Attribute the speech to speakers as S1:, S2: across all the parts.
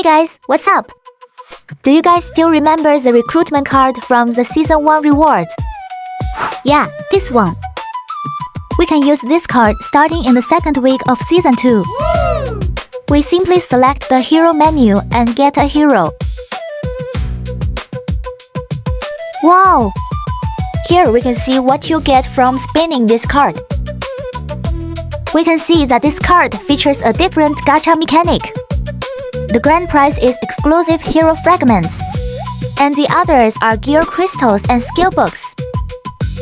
S1: guys, what's up? Do you guys still remember the recruitment card from the Season 1 rewards? Yeah, this one. We can use this card starting in the second week of Season 2. We simply select the hero menu and get a hero. Wow! Here we can see what you get from spinning this card. We can see that this card features a different gacha mechanic. The grand prize is exclusive hero fragments, and the others are gear crystals and skill books.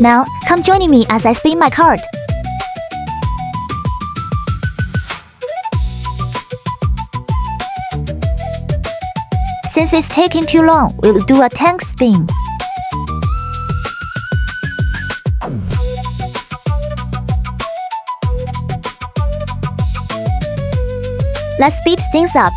S1: Now, come join me as I spin my card. Since it's taking too long, we'll do a tank spin. Let's speed things up.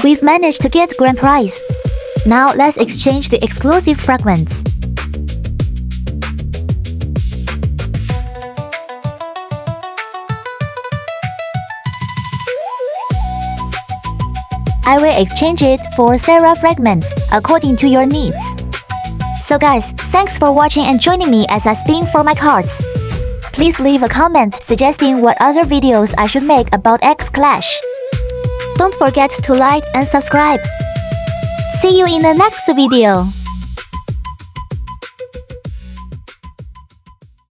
S1: We've managed to get grand prize. Now let's exchange the exclusive fragments. I will exchange it for Sarah fragments according to your needs. So guys, thanks for watching and joining me as I spin for my cards. Please leave a comment suggesting what other videos I should make about xclash. Don't forget to like and subscribe. See you in the next video.